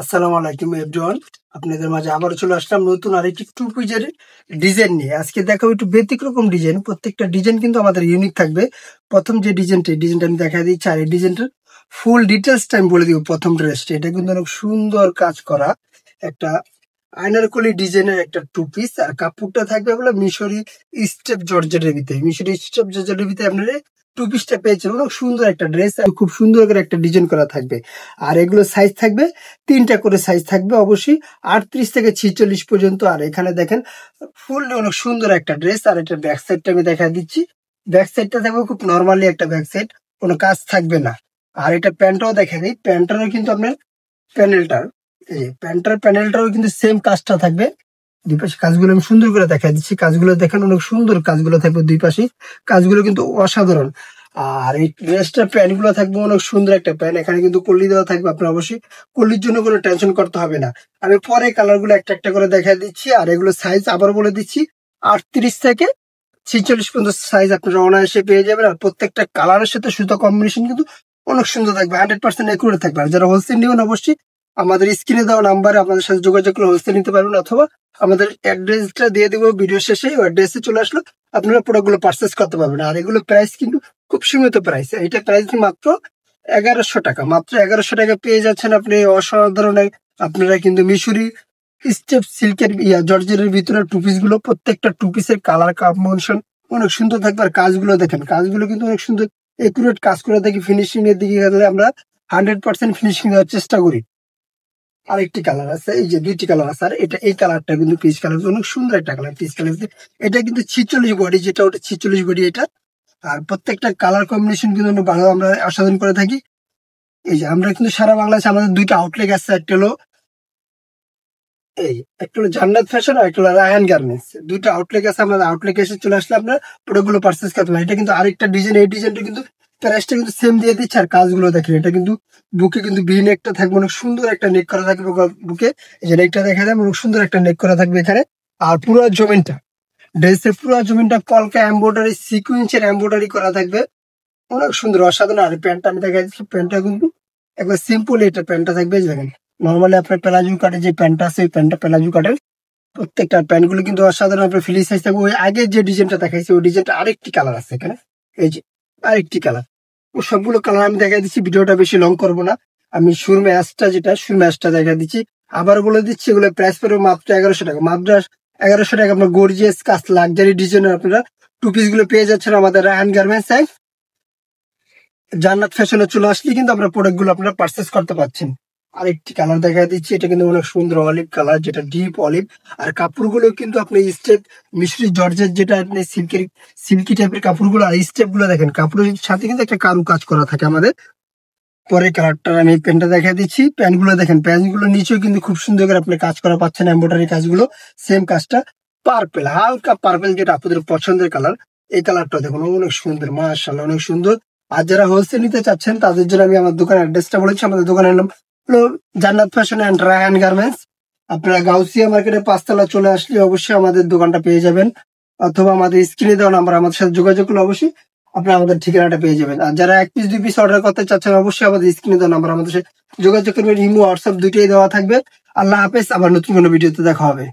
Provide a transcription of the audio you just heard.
আসসালামু আলাইকুম এভরিওয়ান। আপনাদের মাঝে আবারও চলে আসলাম নতুন আরেকটি টু পিসের ডিজাইন নিয়ে। আজকে দেখাবো একটু ব্যতিক্রম ডিজাইন। প্রত্যেকটা ডিজাইন কিন্তু আমাদের ইউনিক থাকবে। প্রথম যে ডিজাইনটা, এই ডিজাইনটা আমি দেখা দিচ্ছি, আর এই ডিজাইনটার ফুল ডিটেলসটা আমি বলে দিব। প্রথম ড্রেসটা, এটা কিন্তু অনেক সুন্দর কাজ করা একটা আয়নারকলি ডিজাইনের একটা টু পিস, আর কাপড়টা থাকবে বলে মিশরি স্টেপ জর্জেটের ভিতরে। মিশরি স্টেপ জর্জেটের ভিতরে আপনারা টু পিসটা পেয়েছেন। অনেক সুন্দর একটা ড্রেস, খুব সুন্দর করে একটা ডিজাইন করা থাকবে। আর এগুলো সাইজ থাকবে তিনটা করে সাইজ থাকবে অবশ্যই, 38 থেকে 46 পর্যন্ত। আর এখানে দেখেন ফুল অনেক সুন্দর একটা ড্রেস। আর এটা ব্যাক সাইডটা আমি দেখা দিচ্ছি। ব্যাক সাইডটা থাকবে খুব নর্মালি একটা ব্যাক সাইড, কোনো কাজ থাকবে না। আর এটা প্যান্টটাও দেখা দিই, প্যান্টটারও কিন্তু আপনার প্যানেলটার, এই প্যান্টার প্যানেলটারও কিন্তু সেম কাজটা থাকবে। দুই পাশে কাজগুলো আমি সুন্দর করে দেখা দিচ্ছি। কাজগুলো দেখেন অনেক সুন্দর কাজগুলো থাকবে দুই পাশে, কাজগুলো কিন্তু অসাধারণ। আর এই ড্রেসটার প্যান্ট গুলো থাকবে অনেক সুন্দর একটা প্যান্ট। এখানে কিন্তু কলি দেওয়া থাকবে, আপনার অবশ্যই কলির জন্য কোনো টেনশন করতে হবে না। আমি পরে কালার গুলো একটা একটা করে দেখা দিচ্ছি। আর এগুলো সাইজ আবার বলে দিচ্ছি, 38 থেকে 46 পর্যন্ত সাইজ আপনারা অনায়াসে পেয়ে যাবেন। আর প্রত্যেকটা কালারের সাথে সুতো কম্বিনেশন কিন্তু অনেক সুন্দর থাকবে, 100% একুরেট থাকবে। আর যারা হোলসেল নেবেন অবশ্যই আমাদের স্ক্রিনে দেওয়া নাম্বারে আপনাদের সাথে যোগাযোগ করে হোলসেল নিতে পারবেন, অথবা আমাদের অ্যাড্রেসটা দিয়ে দেবো ভিডিও শেষে। ওই অ্যাড্রেসে চলে আসলো আপনারা প্রোডাক্টগুলো পারচেস করতে পারবেন। আর এগুলো প্রাইস কিন্তু খুব সীমিত প্রাইস। এটা প্রাইস মাত্র 1100 টাকা। মাত্র 1100 টাকা পেয়ে যাচ্ছেন আপনি অসাধারণ। আপনারা কিন্তু মিশরি স্টেপ সিল্কের জর্জেটের ভিতরে টু পিস গুলো, প্রত্যেকটা টু পিসের কালার কম্বিনেশন অনেক সুন্দর থাকবে। আর কাজগুলো দেখেন, কাজগুলো কিন্তু অনেক সুন্দর একুরেট কাজ করে থাকি। ফিনিশিং এর দিকে গেলে আমরা 100% ফিনিশিং দেওয়ার চেষ্টা করি। আরেকটি কালার আছে, এই যে দুইটি কালার আছে। আর এটা এই কালারটা কিন্তু পিচ কালার, অনেক সুন্দর একটা কালার পিচ কালার। এটা কিন্তু 46 বডি, যেটা ওটা 46 বডি এটা। আর প্রত্যেকটা কালার কম্বিনেশন কিন্তু ভালো আমরা আস্বাদন করে থাকি। এই যে আমরা কিন্তু সারা বাংলাদেশে আমাদের দুইটা আউটলেট আছে। একটা হলো জান্নাত ফ্যাশন, আর একটা হলো রায়হান গার্মেন্টস। দুইটা আউটলেট আছে। আমাদের আউটলেট এসে চলে আসলে আপনার প্রোডাক্টগুলো পারচেস করতে পারেন। এটা কিন্তু আরেকটা ডিজাইন, এই ডিজাইনটা কিন্তু প্রাইসটা কিন্তু সেম দিয়ে দিচ্ছে। আর কাজগুলো দেখেন, এটা কিন্তু বুকে কিন্তু ভি নেকটা থাকবে, অনেক সুন্দর একটা নেক করা থাকবে বুকে। এই যে নেকটা দেখা যায় অনেক সুন্দর একটা নেক করা থাকবে এখানে। আর পুরো জমিনটা, ড্রেসের পুরো জমিনটা কলকা এমব্রয়ডারি সিকুয়েন্সের এমব্রয়ডারি করা থাকবে, অনেক সুন্দর অসাধারণ। আর প্যান্টটা আমি দেখা যাচ্ছি, প্যান্টটা কিন্তু একবার সিম্পল এটা প্যান্টটা থাকবে। দেখেন নর্মালি আপনার প্যালাজু কাটে যে প্যান্টটা আছে, ওই প্যান্টটা প্যালাজু কাটের। প্রত্যেকটা প্যান্ট গুলো কিন্তু অসাধারণ। আপনার ফ্রি সাইজ থাকবে। ওই আগে যে ডিজাইনটা দেখাইছি ওই ডিজাইনটা আরেকটি কালার আছে এখানে, এই যে আরেকটি কালার। ও সবগুলো কালার আমি দেখা দিচ্ছি, ভিডিওটা বেশি লং করবো না। আমি সুরমা অ্যাশটা, যেটা সুরমা অ্যাশটা দেখা দিচ্ছি। আবার বলে দিচ্ছি, এগুলো প্রাইস পড়বে মাত্র 1100 টাকা। মাত্র 1100 টাকা আপনার গর্জিয়াস কাজ লাক্সারি ডিজাইনের আপনারা টু পিস গুলো পেয়ে যাচ্ছেন আমাদের রায়হান গার্মেন্টস এন্ড জান্নাত ফ্যাশনে চলে আসলে কিন্তু আপনার প্রোডাক্ট গুলো আপনারা পারচেস করতে পারছেন। আরেকটি কালার দেখা দিচ্ছি, এটা কিন্তু অনেক সুন্দর অলিভ কালার, যেটা ডিপ অলিভ। আর কাপড়গুলো কিন্তু আপনি স্টেপ মিশরি জর্জের, যেটা আপনি সিল্কি টাইপের কাপড়গুলো। আর স্টেপ গুলো দেখেন, কাপড়ের সাথে কিন্তু একটা কারু কাজ করা থাকে আমাদের। পরে কালারটা আমি প্যান্টটা দেখা দিচ্ছি। প্যান্ট গুলো দেখেন, প্যান্ট গুলো নিচেও কিন্তু খুব সুন্দর করে আপনি কাজ করা পাচ্ছেন, এমব্রয়ডারি কাজগুলো। সেম কাজটা পার্পেল, হালকা পার্পেল, যেটা আপনাদের পছন্দের কালার। এই কালারটা দেখুন অনেক সুন্দর, মাশাআল্লাহ অনেক সুন্দর। আর যারা হোলসেল নিতে চাচ্ছেন তাদের জন্য আমি আমার দোকানের অ্যাড্রেসটা বলেছি। আমাদের দোকানের নাম হলো জান্নাত ফ্যাশন অ্যান্ড রায়হান গার্মেন্টস। আপনারা গাউসিয়া মার্কেটে 5 তলা চলে আসলে অবশ্যই আমাদের দোকানটা পেয়ে যাবেন, অথবা আমাদের স্ক্রিনে দেওয়া নাম্বার আমাদের সাথে যোগাযোগ করলে অবশ্যই আপনারা আমাদের ঠিকানাটা পেয়ে যাবেন। আর যারা 1 পিস 2 পিস অর্ডার করতে চাচ্ছেন অবশ্যই আমাদের স্ক্রিনে দেওয়া নাম্বার আমাদের সাথে যোগাযোগ করবেন। ইমো হোয়াটসঅ্যাপ দুইটাই দেওয়া থাকবে। আল্লাহ হাফেজ, আবার নতুন কোনো ভিডিওতে দেখা হবে।